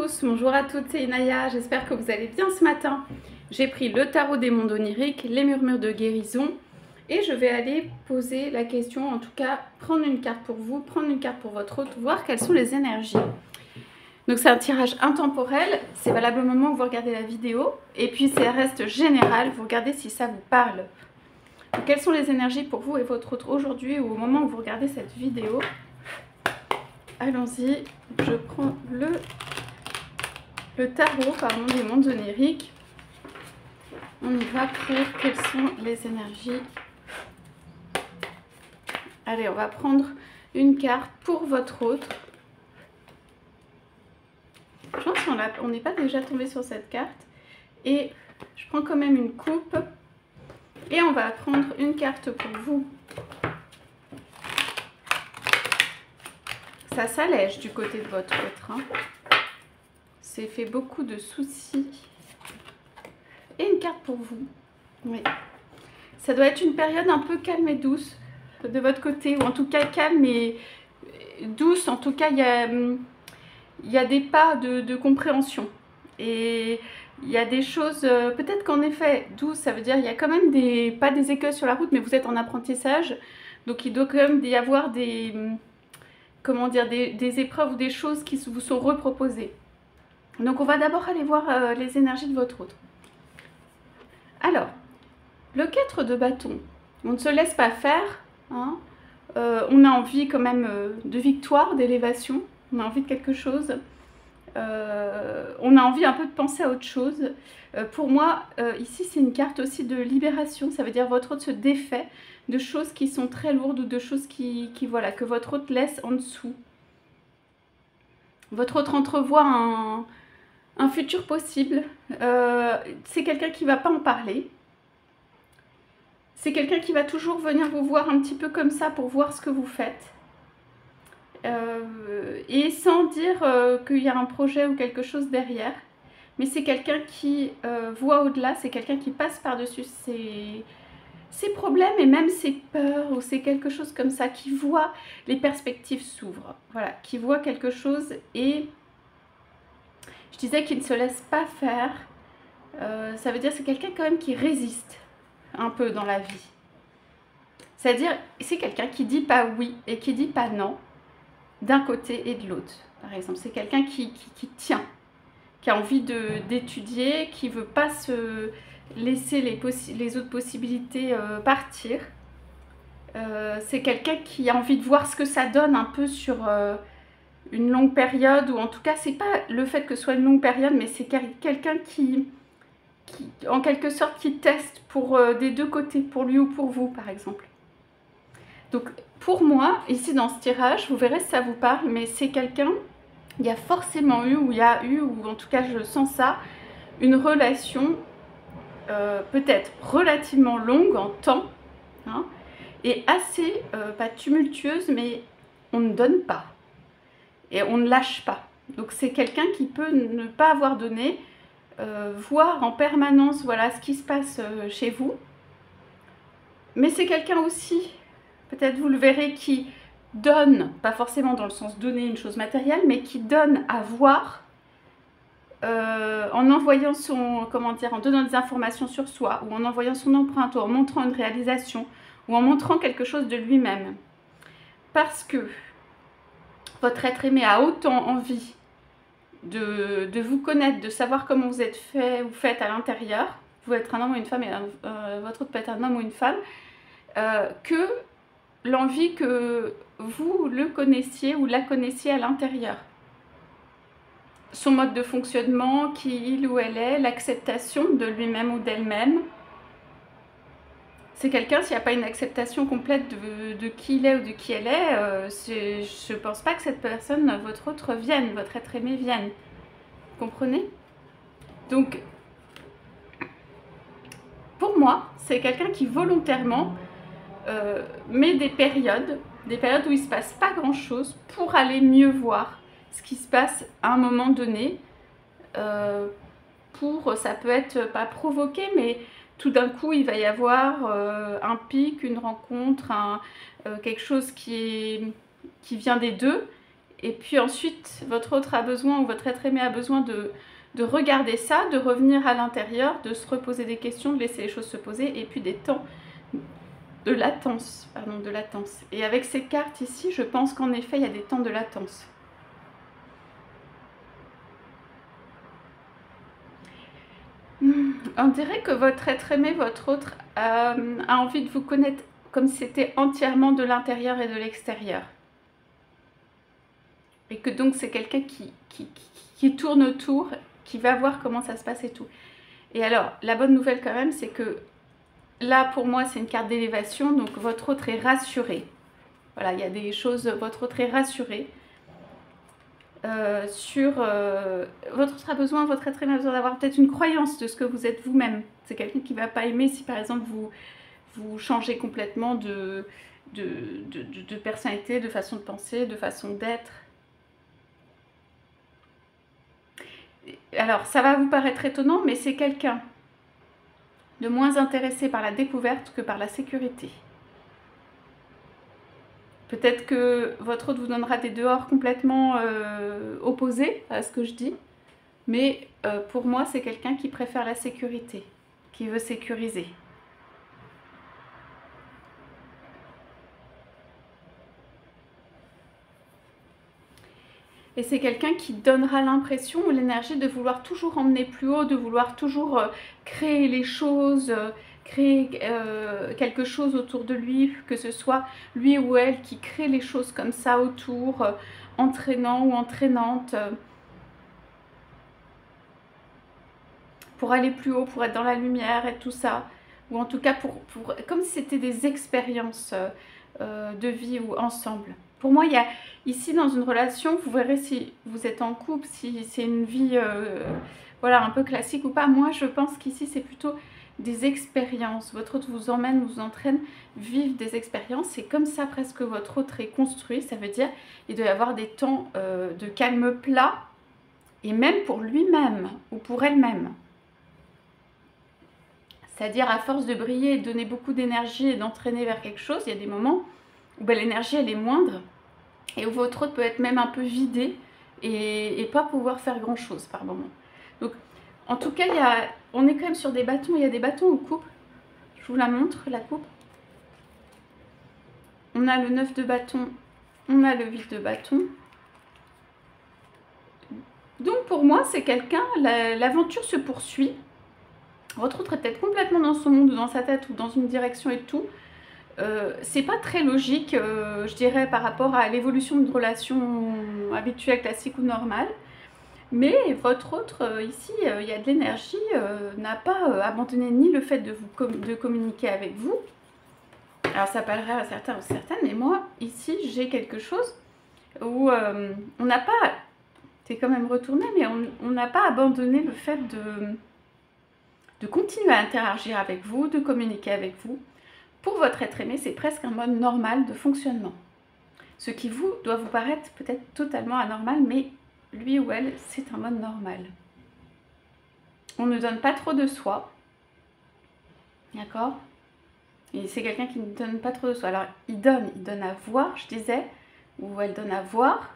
tous, bonjour à toutes, c'est Inaya, j'espère que vous allez bien ce matin. J'ai pris le tarot des mondes oniriques, les murmures de guérison et je vais aller poser la question, en tout cas prendre une carte pour vous, prendre une carte pour votre hôte, voir quelles sont les énergies. Donc c'est un tirage intemporel, c'est valable au moment où vous regardez la vidéo et puis ça reste général, vous regardez si ça vous parle. Donc, quelles sont les énergies pour vous et votre hôte aujourd'hui ou au moment où vous regardez cette vidéo? Allons-y, je prends le tarot des mondes oniriques. On y va pour quelles sont les énergies. Allez, on va prendre une carte pour votre hôte. Je pense qu'on n'est pas déjà tombé sur cette carte. Et je prends quand même une coupe. Et on va prendre une carte pour vous. Ça s'allège du côté de votre autre. Hein. C'est fait beaucoup de soucis. Et une carte pour vous. Oui. Ça doit être une période un peu calme et douce de votre côté. Ou en tout cas calme et douce. En tout cas, il y a des pas de compréhension. Et il y a des choses, peut-être qu'en effet, douce, ça veut dire il y a quand même pas des écueils sur la route, mais vous êtes en apprentissage. Donc il doit quand même y avoir des épreuves ou des choses qui vous sont reproposées. Donc on va d'abord aller voir les énergies de votre autre. Alors, le 4 de bâton, on ne se laisse pas faire. Hein. On a envie quand même de victoire, d'élévation. On a envie de quelque chose. On a envie un peu de penser à autre chose. Pour moi, ici, c'est une carte aussi de libération. Ça veut dire que votre hôte se défait de choses qui sont très lourdes ou de choses que votre hôte laisse en dessous. Votre hôte entrevoit un futur possible. C'est quelqu'un qui ne va pas en parler. C'est quelqu'un qui va toujours venir vous voir un petit peu comme ça pour voir ce que vous faites. Et sans dire qu'il y a un projet ou quelque chose derrière. Mais c'est quelqu'un qui voit au-delà, c'est quelqu'un qui passe par-dessus ses problèmes et même ses peurs, ou c'est quelque chose comme ça, qui voit les perspectives s'ouvrent. Voilà, qui voit quelque chose et je disais qu'il ne se laisse pas faire. Ça veut dire que c'est quelqu'un quand même qui résiste un peu dans la vie. C'est-à-dire, c'est quelqu'un qui dit pas oui et qui dit pas non d'un côté et de l'autre. Par exemple, c'est quelqu'un qui tient, qui a envie d'étudier, qui ne veut pas se laisser les autres possibilités partir. C'est quelqu'un qui a envie de voir ce que ça donne un peu sur une longue période, ou en tout cas, c'est pas le fait que ce soit une longue période, mais c'est quelqu'un qui, en quelque sorte, qui teste pour des deux côtés, pour lui ou pour vous, par exemple. Donc, pour moi, ici dans ce tirage, vous verrez si ça vous parle, mais c'est quelqu'un, il y a forcément eu, ou il y a eu, ou en tout cas je sens ça, une relation peut-être relativement longue en temps, hein, et assez, pas tumultueuse, mais on ne donne pas, et on ne lâche pas. Donc c'est quelqu'un qui peut ne pas avoir donné, voir en permanence voilà, ce qui se passe chez vous, mais c'est quelqu'un aussi, peut-être vous le verrez, qui donne, pas forcément dans le sens donner une chose matérielle, mais qui donne à voir en envoyant en donnant des informations sur soi, ou en envoyant son empreinte, ou en montrant une réalisation, ou en montrant quelque chose de lui-même. Parce que votre être aimé a autant envie de vous connaître, de savoir comment vous êtes fait ou faites à l'intérieur, vous pouvez être un homme ou une femme, et votre autre peut être un homme ou une femme, que l'envie que vous le connaissiez ou la connaissiez à l'intérieur. Son mode de fonctionnement, qui il ou elle est, l'acceptation de lui-même ou d'elle-même. C'est quelqu'un, s'il n'y a pas une acceptation complète de qui il est ou de qui elle est, je ne pense pas que cette personne, votre autre, vienne, votre être aimé vienne. Vous comprenez? Donc, pour moi, c'est quelqu'un qui volontairement met des périodes où il ne se passe pas grand chose pour aller mieux voir ce qui se passe à un moment donné. Ça peut être pas provoqué, mais tout d'un coup il va y avoir un pic, une rencontre, quelque chose qui vient des deux, Et puis ensuite, votre autre a besoin, ou votre être aimé a besoin de regarder ça, de revenir à l'intérieur, de se reposer des questions, de laisser les choses se poser, et puis des temps de latence, pardon, de latence. Et avec ces cartes ici, je pense qu'en effet, il y a des temps de latence. On dirait que votre être aimé, votre autre, a envie de vous connaître comme si c'était entièrement de l'intérieur et de l'extérieur. Et que donc c'est quelqu'un qui tourne autour, qui va voir comment ça se passe et tout. Et alors, la bonne nouvelle quand même, c'est que là, pour moi, c'est une carte d'élévation, donc votre autre est rassuré. Voilà, il y a des choses, votre autre est rassuré. Votre autre a besoin, votre être aimé a besoin d'avoir peut-être une croyance de ce que vous êtes vous-même. C'est quelqu'un qui ne va pas aimer si par exemple vous changez complètement de personnalité, de façon de penser, de façon d'être. Alors ça va vous paraître étonnant, mais c'est quelqu'un de moins intéressé par la découverte que par la sécurité. Peut-être que votre autre vous donnera des dehors complètement opposés à ce que je dis. Mais pour moi, c'est quelqu'un qui préfère la sécurité, qui veut sécuriser. Et c'est quelqu'un qui donnera l'impression ou l'énergie de vouloir toujours emmener plus haut, de vouloir toujours créer les choses, créer quelque chose autour de lui, que ce soit lui ou elle qui crée les choses comme ça autour, entraînant ou entraînante, pour aller plus haut, pour être dans la lumière et tout ça. Ou en tout cas, comme si c'était des expériences de vie ou ensemble. Pour moi, il y a ici dans une relation, vous verrez si vous êtes en couple, si c'est une vie voilà, un peu classique ou pas. Moi, je pense qu'ici, c'est plutôt des expériences. Votre autre vous emmène, vous entraîne, vivre des expériences. C'est comme ça presque que votre autre est construit. Ça veut dire qu'il doit y avoir des temps de calme plat, et même pour lui-même ou pour elle-même. C'est-à-dire à force de briller et de donner beaucoup d'énergie et d'entraîner vers quelque chose, il y a des moments où l'énergie elle est moindre et où votre autre peut être même un peu vidé et pas pouvoir faire grand-chose par moment. Donc en tout cas, on est quand même sur des bâtons, il y a des bâtons aux coupes. Je vous la montre, la coupe. On a le 9 de bâton, on a le 8 de bâton. Donc pour moi, c'est quelqu'un, l'aventure se poursuit. Votre autre est peut-être complètement dans son monde, ou dans sa tête, ou dans une direction et tout. C'est pas très logique, je dirais, par rapport à l'évolution d'une relation habituelle, classique ou normale. Mais votre autre, ici, il y a de l'énergie, n'a pas abandonné ni le fait de communiquer avec vous. Alors ça parlerait à certains ou certaines, mais moi, ici, j'ai quelque chose où on n'a pas... C'est quand même retourné, mais on n'a pas abandonné le fait de continuer à interagir avec vous, de communiquer avec vous. Pour votre être aimé, c'est presque un mode normal de fonctionnement. Ce qui doit vous paraître peut-être totalement anormal, mais lui ou elle, c'est un mode normal. On ne donne pas trop de soi, d'accord? Et c'est quelqu'un qui ne donne pas trop de soi. Alors, il donne à voir, je disais, ou elle donne à voir,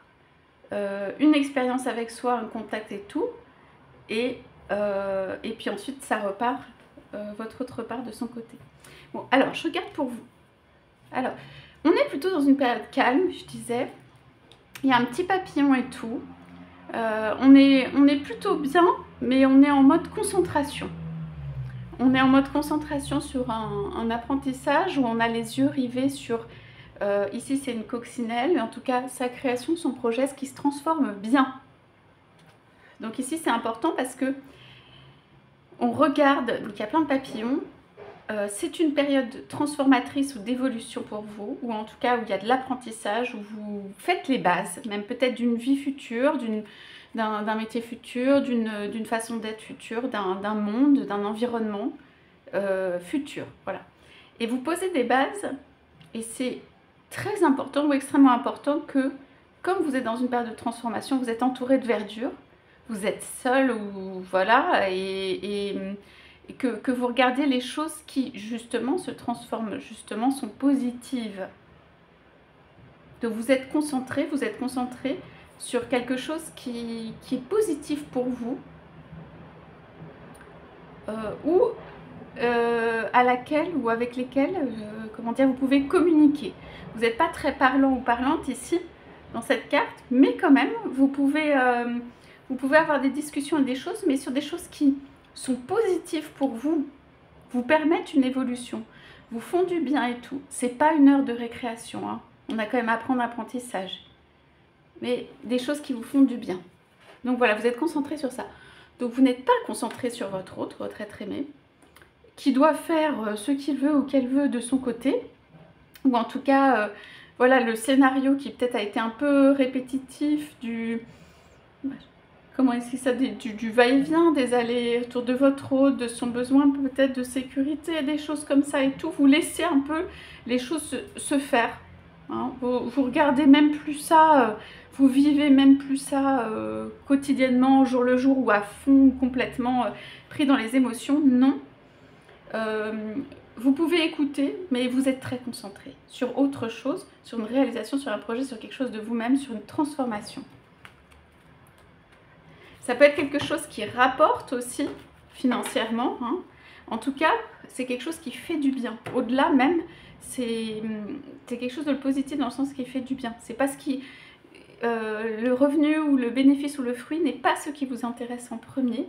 une expérience avec soi, un contact et tout, et puis ensuite ça repart, votre autre repart de son côté. Bon, alors je regarde pour vous. Alors, on est plutôt dans une période calme, je disais. Il y a un petit papillon et tout. On est plutôt bien, mais on est en mode concentration. On est en mode concentration sur un apprentissage où on a les yeux rivés sur... ici c'est une coccinelle, mais en tout cas sa création, son projet, ce qui se transforme bien. Donc ici c'est important parce que on regarde, donc il y a plein de papillons, c'est une période transformatrice ou d'évolution pour vous, ou en tout cas où il y a de l'apprentissage, où vous faites les bases, même peut-être d'une vie future, d'un métier futur, d'une façon d'être future, d'un monde, d'un environnement futur, voilà. Et vous posez des bases, et c'est très important ou extrêmement important que, comme vous êtes dans une période de transformation, vous êtes entouré de verdure, vous êtes seul ou voilà, et que vous regardiez les choses qui justement se transforment, justement sont positives. Donc vous êtes concentré sur quelque chose qui est positif pour vous, ou à laquelle ou avec lesquels, comment dire, vous pouvez communiquer. Vous n'êtes pas très parlant ou parlante ici, dans cette carte, mais quand même, vous pouvez avoir des discussions et des choses, mais sur des choses qui sont positives pour vous, vous permettent une évolution, vous font du bien et tout. C'est pas une heure de récréation, hein. On a quand même à apprendre l'apprentissage, mais des choses qui vous font du bien. Donc voilà, vous êtes concentré sur ça. Donc vous n'êtes pas concentré sur votre autre, votre être aimé, qui doit faire ce qu'il veut ou qu'elle veut de son côté, ou en tout cas, voilà, le scénario qui peut-être a été un peu répétitif, comment est-ce que ça dit, du va-et-vient, des allers-retours de votre autre, de son besoin peut-être de sécurité, des choses comme ça et tout. Vous laissez un peu les choses se faire, hein. Vous regardez même plus ça, vous vivez même plus ça quotidiennement, jour le jour, ou à fond, complètement pris dans les émotions, non. Vous pouvez écouter, mais vous êtes très concentré sur autre chose, sur une réalisation, sur un projet, sur quelque chose de vous-même, sur une transformation. Ça peut être quelque chose qui rapporte aussi financièrement, hein. En tout cas, c'est quelque chose qui fait du bien. Au-delà même, c'est quelque chose de positif dans le sens qui fait du bien. C'est pas ce qui... le revenu ou le bénéfice ou le fruit n'est pas ce qui vous intéresse en premier.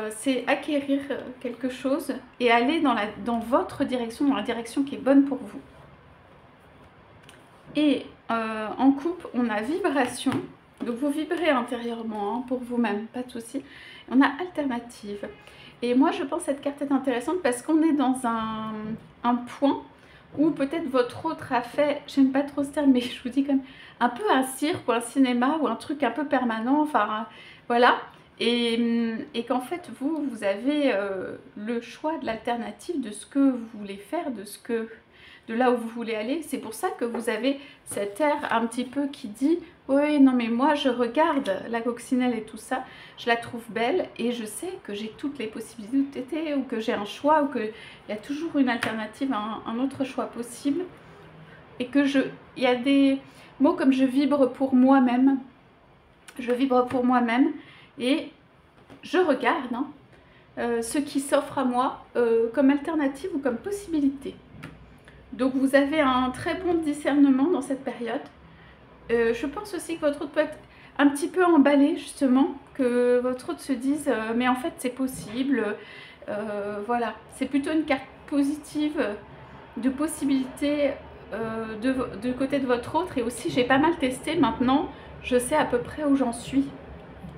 C'est acquérir quelque chose et aller dans votre direction, dans la direction qui est bonne pour vous. Et en couple, on a vibration, donc vous vibrez intérieurement, hein, pour vous-même, pas de souci. On a alternative. Et moi, je pense que cette carte est intéressante parce qu'on est dans un point où peut-être votre autre a fait, j'aime pas trop ce terme, mais je vous dis quand même, un peu un cirque ou un cinéma ou un truc un peu permanent, enfin, voilà. Et qu'en fait, vous avez le choix de l'alternative de ce que vous voulez faire, de là où vous voulez aller. C'est pour ça que vous avez cet air un petit peu qui dit « Oui, non mais moi je regarde la coccinelle et tout ça, je la trouve belle et je sais que j'ai toutes les possibilités ou que j'ai un choix ou qu'il y a toujours une alternative, un autre choix possible. » Et que il y a des mots comme « je vibre pour moi-même ». Je vibre pour moi-même. Et je regarde, hein, ce qui s'offre à moi comme alternative ou comme possibilité. Donc vous avez un très bon discernement dans cette période. Je pense aussi que votre autre peut être un petit peu emballé justement, que votre autre se dise mais en fait c'est possible. Voilà, c'est plutôt une carte positive de possibilités de côté de votre autre. Et aussi j'ai pas mal testé, maintenant je sais à peu près où j'en suis.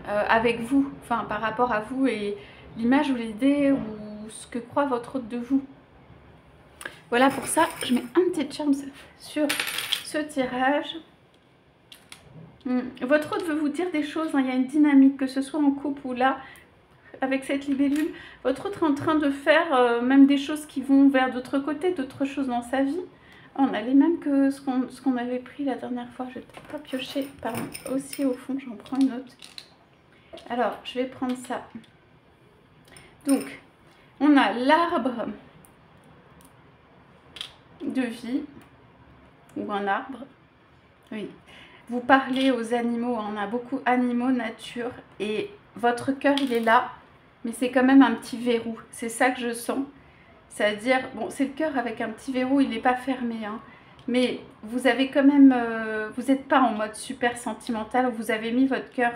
Avec vous, enfin par rapport à vous et l'image ou l'idée ou ce que croit votre autre de vous. Voilà, pour ça, je mets un petit charme sur ce tirage. Votre autre veut vous dire des choses, hein, il y a une dynamique, que ce soit en couple ou là, avec cette libellule. Votre autre est en train de faire même des choses qui vont vers d'autres côtés, d'autres choses dans sa vie. On a les mêmes que ce qu'on avait pris la dernière fois. Je vais peut-être pas piocher, pardon, aussi au fond, j'en prends une autre. Alors, je vais prendre ça. Donc, on a l'arbre de vie, ou un arbre. Oui. Vous parlez aux animaux, on a beaucoup animaux, nature, et votre cœur, il est là, mais c'est quand même un petit verrou. C'est ça que je sens. C'est-à-dire, bon, c'est le cœur avec un petit verrou, il n'est pas fermé, hein. Mais vous avez quand même, vous n'êtes pas en mode super sentimental, vous avez mis votre cœur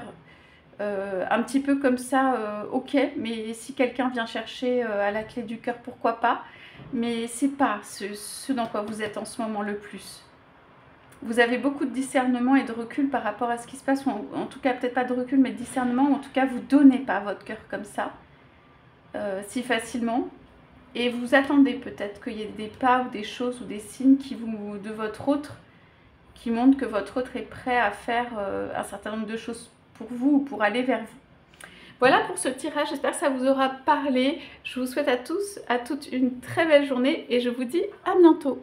un petit peu comme ça, ok, mais si quelqu'un vient chercher à la clé du cœur, pourquoi pas, mais c'est pas ce dans quoi vous êtes en ce moment le plus. Vous avez beaucoup de discernement et de recul par rapport à ce qui se passe, ou en tout cas peut-être pas de recul mais de discernement, ou en tout cas vous donnez pas votre cœur comme ça, si facilement, et vous attendez peut-être qu'il y ait des pas ou des choses ou des signes de votre autre qui montrent que votre autre est prêt à faire un certain nombre de choses pour vous ou pour aller vers vous. Voilà pour ce tirage, j'espère que ça vous aura parlé. Je vous souhaite à tous, à toutes une très belle journée et je vous dis à bientôt.